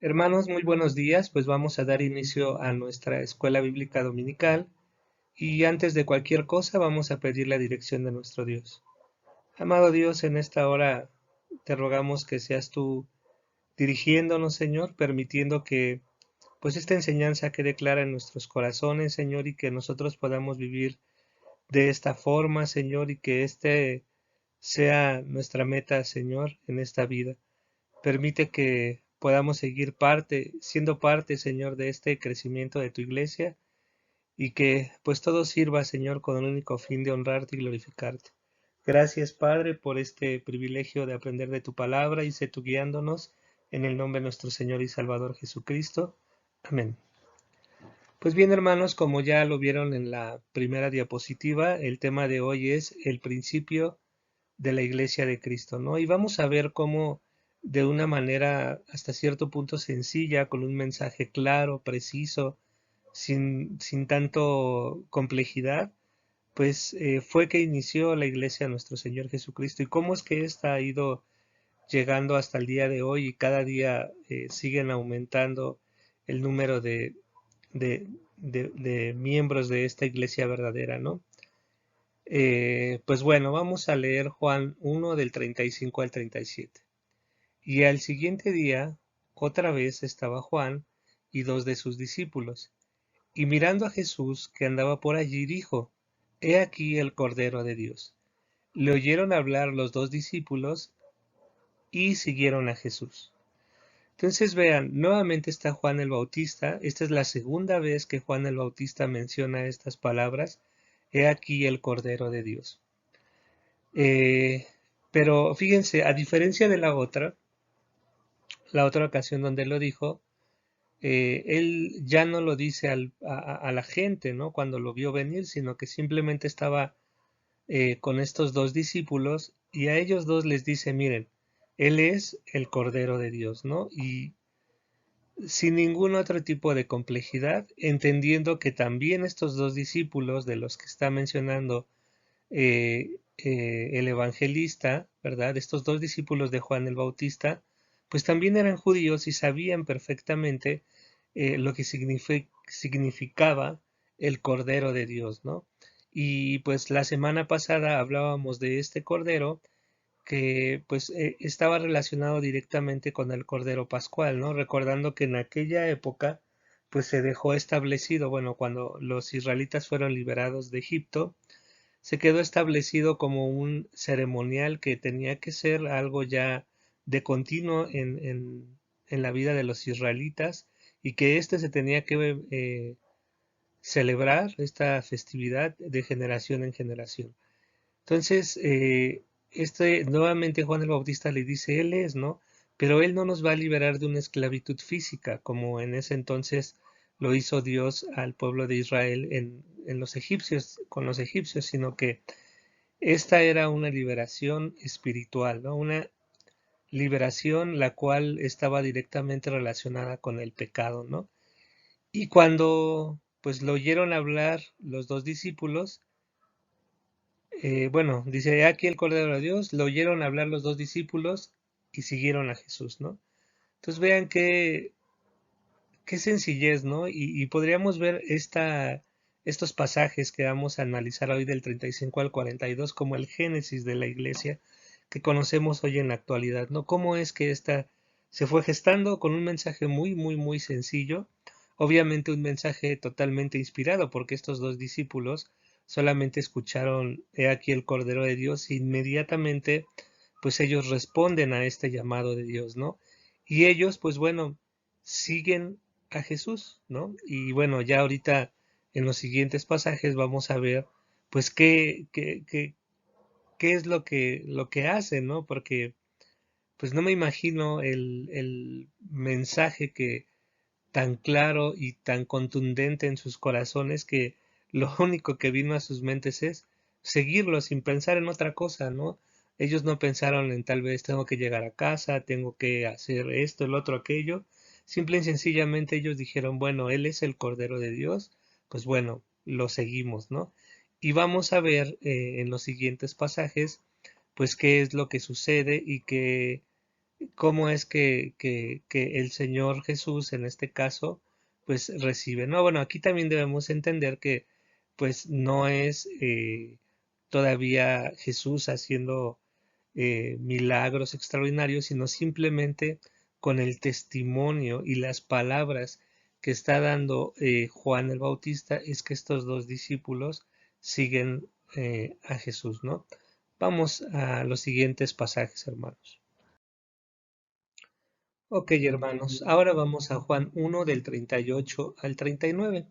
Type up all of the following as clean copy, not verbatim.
Hermanos, muy buenos días. Pues vamos a dar inicio a nuestra escuela bíblica dominical y antes de cualquier cosa vamos a pedir la dirección de nuestro Dios. Amado Dios, en esta hora te rogamos que seas tú dirigiéndonos, Señor, permitiendo que pues esta enseñanza quede clara en nuestros corazones, Señor, y que nosotros podamos vivir de esta forma, Señor, y que este sea nuestra meta, Señor, en esta vida. Permite que podamos seguir siendo parte, Señor, de este crecimiento de tu iglesia y que pues todo sirva, Señor, con el único fin de honrarte y glorificarte. Gracias, Padre, por este privilegio de aprender de tu palabra y sé tú guiándonos en el nombre de nuestro Señor y Salvador Jesucristo. Amén. Pues bien, hermanos, como ya lo vieron en la primera diapositiva, el tema de hoy es el principio de la Iglesia de Cristo, ¿no? Y vamos a ver cómo de una manera hasta cierto punto sencilla, con un mensaje claro, preciso, sin tanto complejidad, pues fue que inició la Iglesia de nuestro Señor Jesucristo y cómo es que ésta ha ido llegando hasta el día de hoy y cada día siguen aumentando el número de, de miembros de esta Iglesia verdadera, ¿no? Pues bueno, vamos a leer Juan 1 del 35 al 37. Y al siguiente día, otra vez estaba Juan y dos de sus discípulos, y mirando a Jesús que andaba por allí, dijo, He aquí el Cordero de Dios. Le oyeron hablar los dos discípulos y siguieron a Jesús. Entonces vean, nuevamente está Juan el Bautista. Esta es la segunda vez que Juan el Bautista menciona estas palabras. He aquí el Cordero de Dios. Eh, pero fíjense, a diferencia de la otra ocasión donde lo dijo, él ya no lo dice a la gente, ¿no? Cuando lo vio venir, sino que simplemente estaba con estos dos discípulos y a ellos dos les dice, miren, él es el Cordero de Dios, ¿no? Y sin ningún otro tipo de complejidad, entendiendo que también estos dos discípulos de los que está mencionando el evangelista, ¿verdad? Estos dos discípulos de Juan el Bautista, pues también eran judíos y sabían perfectamente lo que significaba el Cordero de Dios, ¿no? Y pues la semana pasada hablábamos de este Cordero que pues estaba relacionado directamente con el Cordero Pascual, ¿no? Recordando que en aquella época pues se dejó establecido, bueno, cuando los israelitas fueron liberados de Egipto, se quedó establecido como un ceremonial que tenía que ser algo ya de continuo en la vida de los israelitas y que éste se tenía que celebrar, esta festividad, de generación en generación. Entonces, nuevamente Juan el Bautista le dice, Él es, ¿no? Pero Él no nos va a liberar de una esclavitud física, como en ese entonces lo hizo Dios al pueblo de Israel en los egipcios, con los egipcios, sino que esta era una liberación espiritual, ¿no? Una liberación la cual estaba directamente relacionada con el pecado, ¿no? Y cuando pues lo oyeron hablar los dos discípulos, bueno, dice, "He aquí el Cordero de Dios, lo oyeron hablar los dos discípulos y siguieron a Jesús, ¿no? Entonces vean qué sencillez, ¿no? Y podríamos ver estos pasajes que vamos a analizar hoy del 35 al 42 como el génesis de la iglesia que conocemos hoy en la actualidad, ¿no? Cómo es que esta se fue gestando con un mensaje muy, muy, muy sencillo, obviamente un mensaje totalmente inspirado, porque estos dos discípulos solamente escucharon, he aquí el Cordero de Dios, e inmediatamente, pues ellos responden a este llamado de Dios, ¿no? Y ellos, pues bueno, siguen a Jesús, ¿no? Y bueno, ya ahorita en los siguientes pasajes vamos a ver, pues, qué es lo que hacen, ¿no? Porque, pues, no me imagino el mensaje que tan claro y tan contundente en sus corazones que lo único que vino a sus mentes es seguirlo sin pensar en otra cosa, ¿no? Ellos no pensaron en tal vez tengo que llegar a casa, tengo que hacer esto, el otro, aquello. Simple y sencillamente ellos dijeron, bueno, Él es el Cordero de Dios, pues bueno, lo seguimos, ¿no? Y vamos a ver en los siguientes pasajes, pues qué es lo que sucede y que cómo es que el Señor Jesús en este caso pues recibe. No, bueno, aquí también debemos entender que pues no es todavía Jesús haciendo milagros extraordinarios, sino simplemente con el testimonio y las palabras que está dando Juan el Bautista es que estos dos discípulos siguen a Jesús, ¿no? Vamos a los siguientes pasajes, hermanos. Ok, hermanos, ahora vamos a Juan 1 del 38 al 39.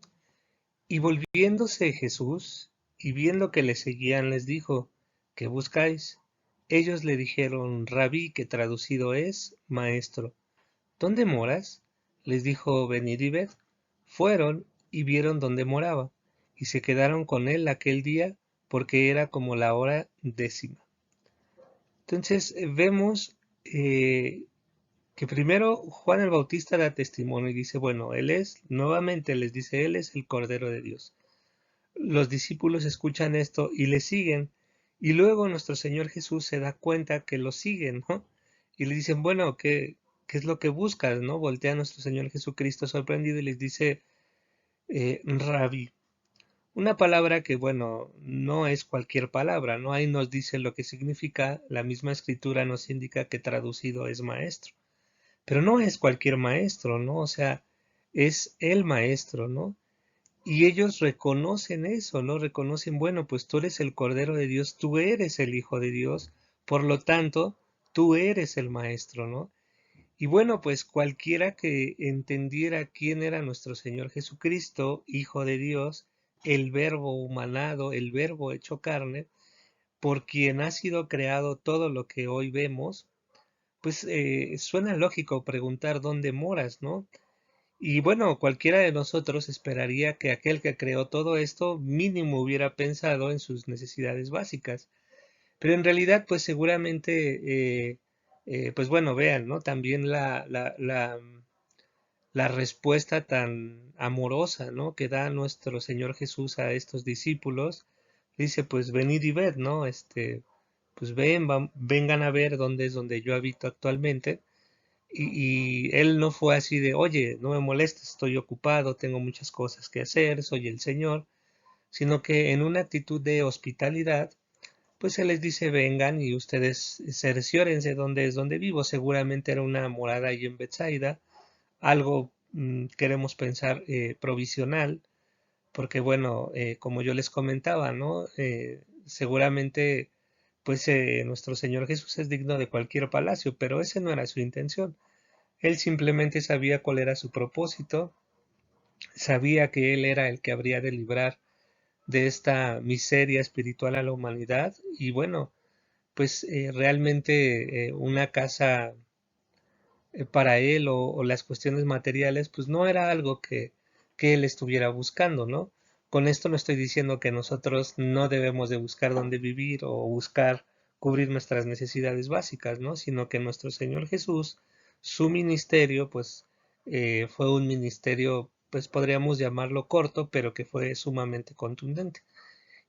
Y volviéndose Jesús, y viendo que le seguían, les dijo, ¿qué buscáis? Ellos le dijeron, Rabí, que traducido es, Maestro. ¿Dónde moras? Les dijo, venid y ved. Fueron y vieron dónde moraba, y se quedaron con él aquel día, porque era como la hora 10. Entonces vemos que primero Juan el Bautista da testimonio y dice, bueno, él es, nuevamente les dice, él es el Cordero de Dios. Los discípulos escuchan esto y le siguen, y luego nuestro Señor Jesús se da cuenta que lo siguen, ¿no? Y le dicen, bueno, ¿qué es lo que buscas, no? Voltea a nuestro Señor Jesucristo sorprendido y les dice, Rabí. Una palabra que, bueno, no es cualquier palabra, ¿no? Ahí nos dice lo que significa, la misma escritura nos indica que traducido es maestro. Pero no es cualquier maestro, ¿no? O sea, es el maestro, ¿no? Y ellos reconocen eso, ¿no? Reconocen, bueno, pues tú eres el Cordero de Dios, tú eres el Hijo de Dios, por lo tanto, tú eres el maestro, ¿no? Y bueno, pues cualquiera que entendiera quién era nuestro Señor Jesucristo, Hijo de Dios, el Verbo humanado, el Verbo hecho carne, por quien ha sido creado todo lo que hoy vemos, pues suena lógico preguntar dónde moras, ¿no? Y bueno, cualquiera de nosotros esperaría que aquel que creó todo esto mínimo hubiera pensado en sus necesidades básicas. Pero en realidad, pues seguramente, pues bueno, vean, ¿no? También la respuesta tan amorosa, ¿no? Que da nuestro Señor Jesús a estos discípulos. Dice, pues venid y ved, ¿no? Pues vengan a ver dónde es donde yo habito actualmente. Y él no fue así de, oye, no me molestes, estoy ocupado, tengo muchas cosas que hacer, soy el Señor, sino que en una actitud de hospitalidad, pues se les dice, vengan y ustedes cerciórense dónde es donde vivo. Seguramente era una morada ahí en Bethsaida, algo queremos pensar provisional, porque bueno, como yo les comentaba, ¿no? Seguramente, pues nuestro Señor Jesús es digno de cualquier palacio, pero ese no era su intención. Él simplemente sabía cuál era su propósito, sabía que él era el que habría de librar de esta miseria espiritual a la humanidad y bueno, pues realmente una casa para él o las cuestiones materiales pues no era algo que él estuviera buscando, ¿no? Con esto no estoy diciendo que nosotros no debemos de buscar dónde vivir o buscar cubrir nuestras necesidades básicas, ¿no? Sino que nuestro Señor Jesús, su ministerio, pues fue un ministerio, pues podríamos llamarlo corto, pero que fue sumamente contundente.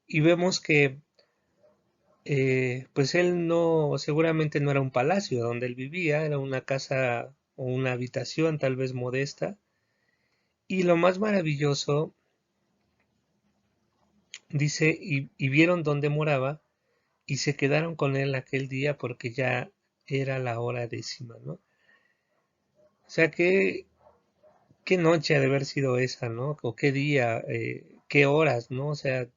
Y vemos que pues él no, seguramente no era un palacio donde él vivía, era una casa o una habitación tal vez modesta. Y lo más maravilloso, dice, y vieron dónde moraba y se quedaron con él aquel día porque ya era la hora 10, ¿no? O sea, qué noche ha de haber sido esa, ¿no? O qué día, qué horas, ¿no? O sea,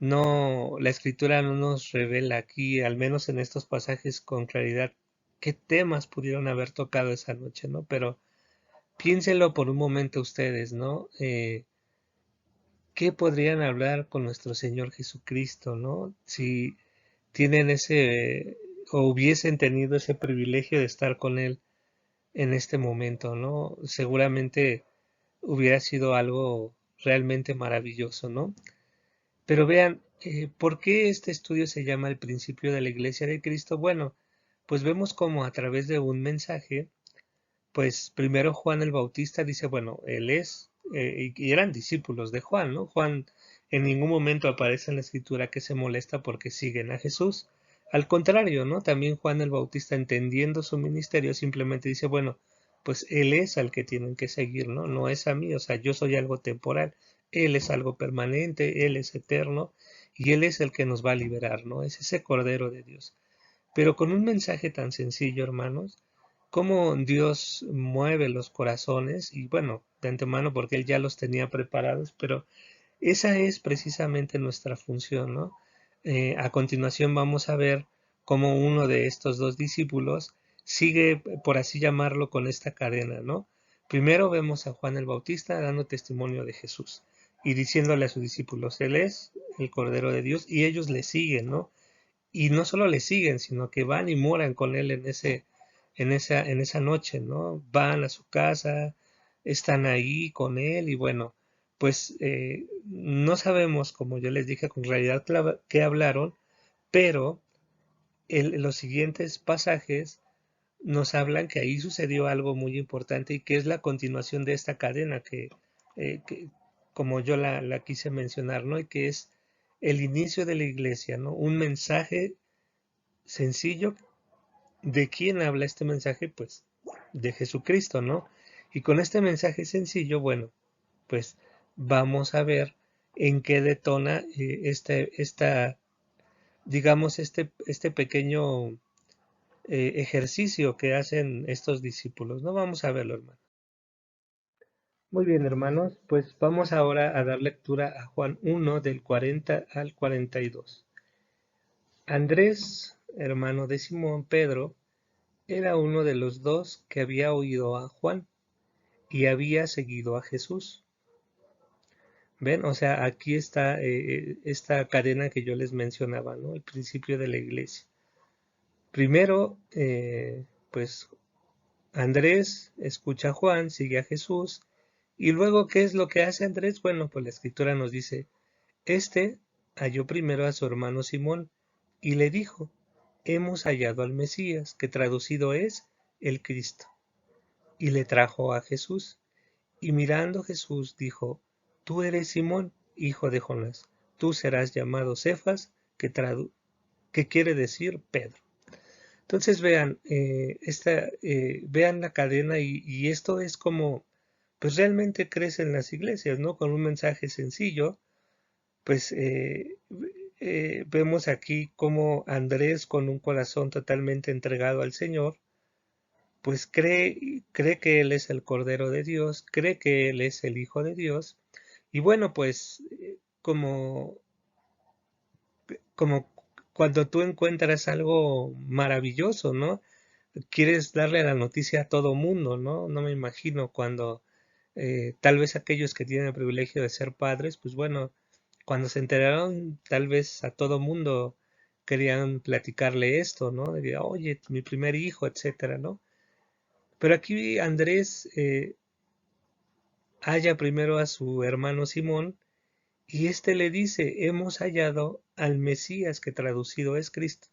no, la escritura no nos revela aquí, al menos en estos pasajes con claridad, qué temas pudieron haber tocado esa noche, ¿no? Pero piénsenlo por un momento ustedes, ¿no? ¿Qué podrían hablar con nuestro Señor Jesucristo, ¿no? Si tienen ese, o hubiesen tenido ese privilegio de estar con Él en este momento, ¿no? Seguramente hubiera sido algo realmente maravilloso, ¿no? Pero vean, ¿por qué este estudio se llama El principio de la Iglesia de Cristo? Bueno, pues vemos como a través de un mensaje, pues primero Juan el Bautista dice, bueno, él es, y eran discípulos de Juan, ¿no? Juan en ningún momento aparece en la escritura que se molesta porque siguen a Jesús. Al contrario, ¿no? También Juan el Bautista, entendiendo su ministerio, simplemente dice, bueno, pues él es al que tienen que seguir, ¿no? No es a mí, o sea, yo soy algo temporal, él es algo permanente, él es eterno y él es el que nos va a liberar, ¿no? Es ese Cordero de Dios. Pero con un mensaje tan sencillo, hermanos, cómo Dios mueve los corazones y bueno, de antemano porque él ya los tenía preparados, pero esa es precisamente nuestra función, ¿no? A continuación vamos a ver cómo uno de estos dos discípulos sigue, por así llamarlo, con esta cadena, ¿no? Primero vemos a Juan el Bautista dando testimonio de Jesús y diciéndole a sus discípulos, Él es el Cordero de Dios y ellos le siguen, ¿no? Y no solo le siguen, sino que van y moran con Él en esa noche, ¿no? Van a su casa, están ahí con Él y bueno, pues no sabemos, como yo les dije, con realidad qué hablaron, pero los siguientes pasajes nos hablan que ahí sucedió algo muy importante y que es la continuación de esta cadena que como yo la quise mencionar, ¿no? Y que es el inicio de la iglesia, ¿no? Un mensaje sencillo. ¿De quién habla este mensaje? Pues de Jesucristo, ¿no? Y con este mensaje sencillo, bueno, pues vamos a ver en qué detona digamos, este pequeño ejercicio que hacen estos discípulos, ¿no? Vamos a verlo, hermano. Muy bien, hermanos, pues vamos ahora a dar lectura a Juan 1 del 40 al 42. Andrés, hermano de Simón Pedro, era uno de los dos que había oído a Juan y había seguido a Jesús. ¿Ven? O sea, aquí está esta cadena que yo les mencionaba, ¿no? El principio de la iglesia. Primero, pues Andrés escucha a Juan, sigue a Jesús, y luego, ¿qué es lo que hace Andrés? Bueno, pues la escritura nos dice, este halló primero a su hermano Simón y le dijo, hemos hallado al Mesías, que traducido es el Cristo, y le trajo a Jesús. Y mirando Jesús dijo, tú eres Simón, hijo de Jonás, tú serás llamado Cefas, que quiere decir Pedro. Entonces vean, vean la cadena y esto es como, pues realmente crecen las iglesias, ¿no? Con un mensaje sencillo, pues vemos aquí como Andrés con un corazón totalmente entregado al Señor, pues cree que Él es el Cordero de Dios, cree que Él es el Hijo de Dios, y bueno, pues como cuando tú encuentras algo maravilloso, ¿no? Quieres darle la noticia a todo mundo, ¿no? No me imagino cuando tal vez aquellos que tienen el privilegio de ser padres, pues bueno, cuando se enteraron, tal vez a todo mundo querían platicarle esto, ¿no? De, oye, mi primer hijo, etcétera, ¿no? Pero aquí Andrés halla primero a su hermano Simón y éste le dice, hemos hallado al Mesías, que traducido es Cristo.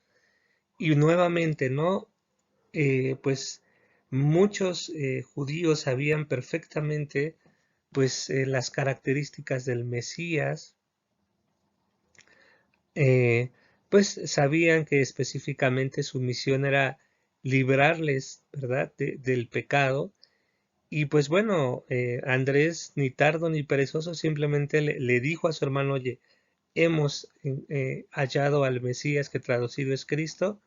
Y nuevamente, ¿no? Pues muchos judíos sabían perfectamente pues las características del Mesías, eh, pues sabían que específicamente su misión era librarles, ¿verdad?, del pecado. Y pues bueno, Andrés, ni tardo ni perezoso, simplemente le dijo a su hermano, oye, hemos hallado al Mesías, que traducido es Cristo,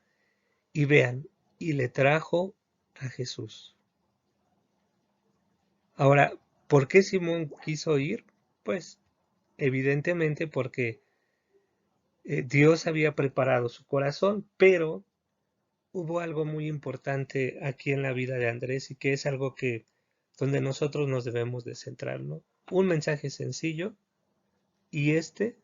y vean, y le trajo a Jesús. Ahora, ¿por qué Simón quiso ir? Pues evidentemente porque Dios había preparado su corazón, pero hubo algo muy importante aquí en la vida de Andrés y que es algo que donde nosotros nos debemos de centrar, ¿no? Un mensaje sencillo y este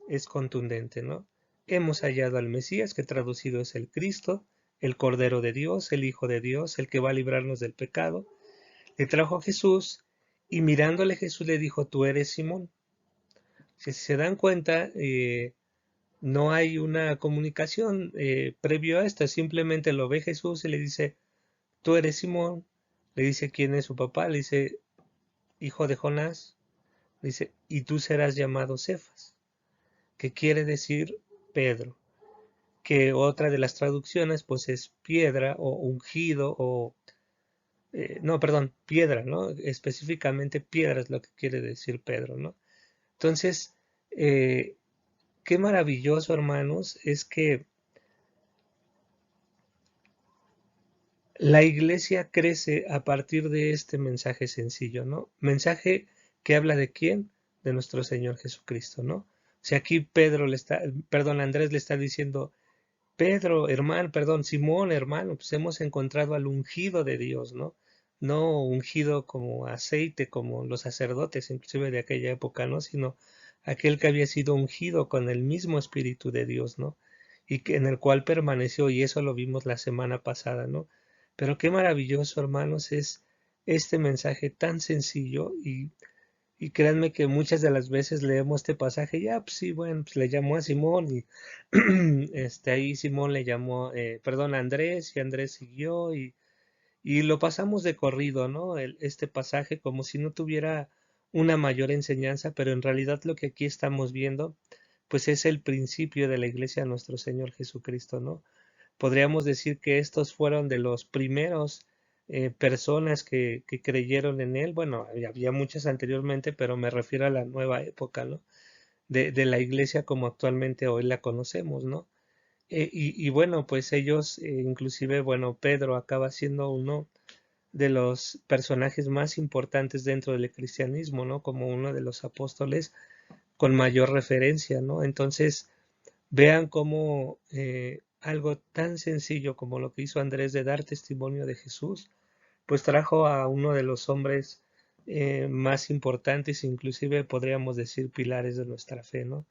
es contundente, ¿no? Hemos hallado al Mesías, que traducido es el Cristo, el Cordero de Dios, el Hijo de Dios, el que va a librarnos del pecado. Le trajo a Jesús y mirándole Jesús le dijo, tú eres Simón. Si se dan cuenta, no hay una comunicación previo a esto, simplemente lo ve Jesús y le dice, tú eres Simón, le dice quién es su papá, le dice, hijo de Jonás, le dice, y tú serás llamado Cefas, que quiere decir Pedro. que otra de las traducciones pues es piedra o ungido o, no, perdón, piedra, ¿no? Específicamente piedra es lo que quiere decir Pedro, ¿no? Entonces, eh, qué maravilloso, hermanos, es que la iglesia crece a partir de este mensaje sencillo, ¿no? Mensaje que habla de quién, de nuestro Señor Jesucristo, ¿no? O sea, aquí Pedro le está, perdón, Andrés le está diciendo, Pedro, hermano, perdón, Simón, hermano, pues hemos encontrado al ungido de Dios, ¿no? No ungido como aceite, como los sacerdotes, inclusive de aquella época, ¿no? Sino aquel que había sido ungido con el mismo Espíritu de Dios, ¿no? Y que en el cual permaneció, y eso lo vimos la semana pasada, ¿no? Pero qué maravilloso, hermanos, es este mensaje tan sencillo y créanme que muchas de las veces leemos este pasaje, ya, pues sí, bueno, pues le llamó a Simón y ahí Simón le llamó, perdón, a Andrés y Andrés siguió y lo pasamos de corrido, ¿no? Este pasaje como si no tuviera una mayor enseñanza, pero en realidad lo que aquí estamos viendo, pues es el principio de la iglesia de nuestro Señor Jesucristo, ¿no? Podríamos decir que estos fueron de los primeros personas que creyeron en él. Bueno, había muchas anteriormente, pero me refiero a la nueva época, ¿no? De la iglesia como actualmente hoy la conocemos, ¿no? Y bueno, pues ellos, inclusive, bueno, Pedro acaba siendo uno de los personajes más importantes dentro del cristianismo, ¿no? Como uno de los apóstoles con mayor referencia, ¿no? Entonces, vean cómo algo tan sencillo como lo que hizo Andrés de dar testimonio de Jesús, pues trajo a uno de los hombres más importantes, inclusive podríamos decir pilares de nuestra fe, ¿no?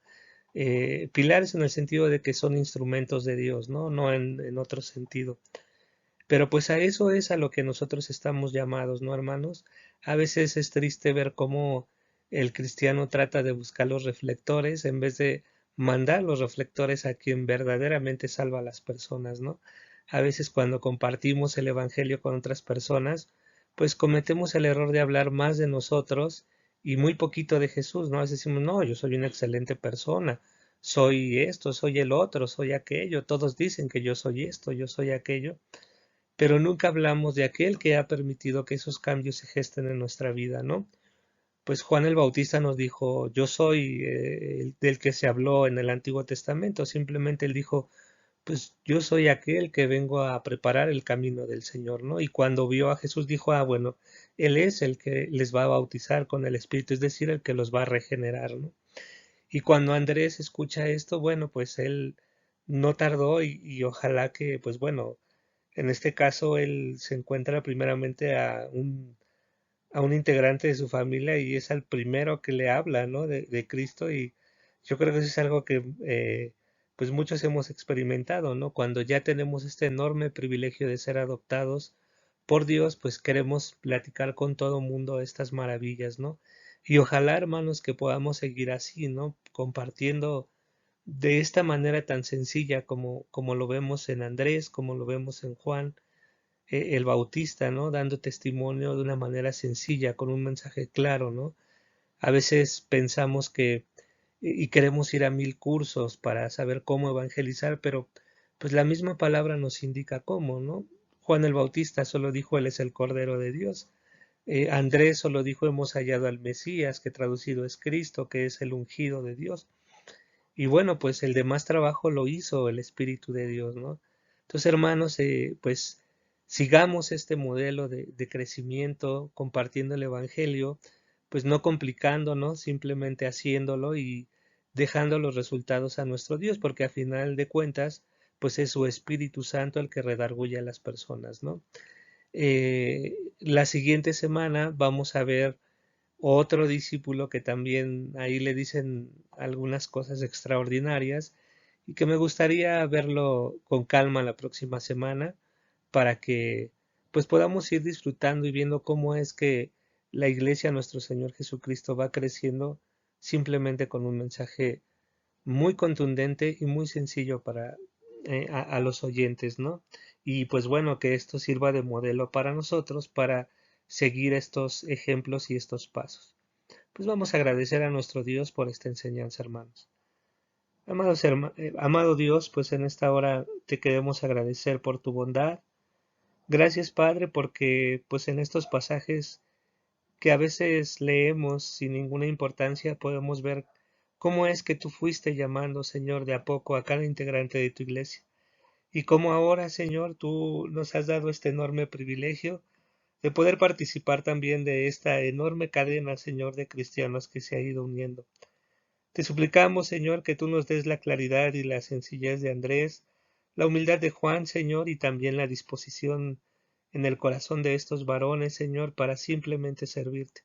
Pilares en el sentido de que son instrumentos de Dios, ¿no? No en otro sentido. Pero pues a eso es a lo que nosotros estamos llamados, ¿no, hermanos? A veces es triste ver cómo el cristiano trata de buscar los reflectores en vez de mandar los reflectores a quien verdaderamente salva a las personas, ¿no? A veces cuando compartimos el Evangelio con otras personas, pues cometemos el error de hablar más de nosotros y muy poquito de Jesús, ¿no? A veces decimos, no, yo soy una excelente persona, soy esto, soy el otro, soy aquello, todos dicen que yo soy esto, yo soy aquello, pero nunca hablamos de aquel que ha permitido que esos cambios se gesten en nuestra vida, ¿no? Pues Juan el Bautista nos dijo, yo soy el del que se habló en el Antiguo Testamento, simplemente él dijo, pues yo soy aquel que vengo a preparar el camino del Señor, ¿no? Y cuando vio a Jesús dijo, ah, bueno, él es el que les va a bautizar con el Espíritu, es decir, el que los va a regenerar, ¿no? Y cuando Andrés escucha esto, bueno, pues él no tardó y ojalá que, pues bueno, en este caso, él se encuentra primeramente a un integrante de su familia y es al primero que le habla, ¿no? De Cristo y yo creo que eso es algo que pues muchos hemos experimentado, ¿no? Cuando ya tenemos este enorme privilegio de ser adoptados por Dios, pues queremos platicar con todo mundo estas maravillas, ¿no? Y ojalá, hermanos, que podamos seguir así, ¿no? Compartiendo de esta manera tan sencilla como lo vemos en Andrés, como lo vemos en Juan, el Bautista, ¿no? Dando testimonio de una manera sencilla, con un mensaje claro, ¿no? A veces pensamos que y queremos ir a 1000 cursos para saber cómo evangelizar, pero pues la misma palabra nos indica cómo, ¿no? Juan el Bautista solo dijo, Él es el Cordero de Dios. Andrés solo dijo, hemos hallado al Mesías, que traducido es Cristo, que es el ungido de Dios. Y bueno, pues el demás trabajo lo hizo el Espíritu de Dios, ¿no? Entonces, hermanos, pues sigamos este modelo de crecimiento, compartiendo el Evangelio, pues no complicándonos, simplemente haciéndolo y dejando los resultados a nuestro Dios, porque a final de cuentas, pues es su Espíritu Santo el que redarguye a las personas, ¿no? La siguiente semana vamos a ver otro discípulo que también ahí le dicen algunas cosas extraordinarias y que me gustaría verlo con calma la próxima semana para que pues podamos ir disfrutando y viendo cómo es que la iglesia nuestro Señor Jesucristo va creciendo simplemente con un mensaje muy contundente y muy sencillo para a los oyentes, ¿no? Y pues bueno, que esto sirva de modelo para nosotros para seguir estos ejemplos y estos pasos. Pues vamos a agradecer a nuestro Dios por esta enseñanza, hermanos. Amado Dios, pues en esta hora te queremos agradecer por tu bondad. Gracias, Padre, porque pues en estos pasajes que a veces leemos sin ninguna importancia, podemos ver cómo es que tú fuiste llamando, Señor, de a poco a cada integrante de tu iglesia. Y cómo ahora, Señor, tú nos has dado este enorme privilegio de poder participar también de esta enorme cadena, Señor, de cristianos que se ha ido uniendo. Te suplicamos, Señor, que tú nos des la claridad y la sencillez de Andrés, la humildad de Juan, Señor, y también la disposición en el corazón de estos varones, Señor, para simplemente servirte,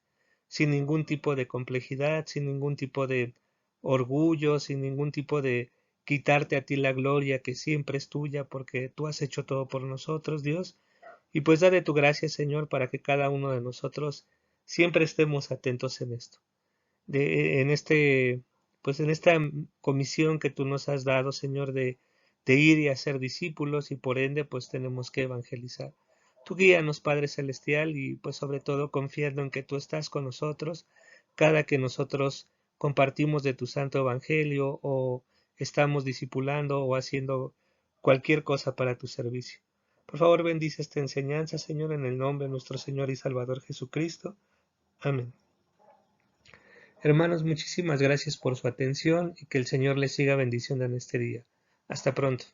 sin ningún tipo de complejidad, sin ningún tipo de orgullo, sin ningún tipo de quitarte a ti la gloria que siempre es tuya, porque tú has hecho todo por nosotros, Dios, y pues da de tu gracia, Señor, para que cada uno de nosotros siempre estemos atentos en esto en pues en esta comisión que tú nos has dado, Señor, de ir y hacer discípulos y por ende, pues tenemos que evangelizar. Tú guíanos, Padre Celestial, y pues sobre todo confiando en que tú estás con nosotros cada que nosotros compartimos de tu santo evangelio o estamos discipulando o haciendo cualquier cosa para tu servicio. Por favor, bendice esta enseñanza, Señor, en el nombre de nuestro Señor y Salvador Jesucristo. Amén. Hermanos, muchísimas gracias por su atención y que el Señor les siga bendiciendo en este día. Hasta pronto.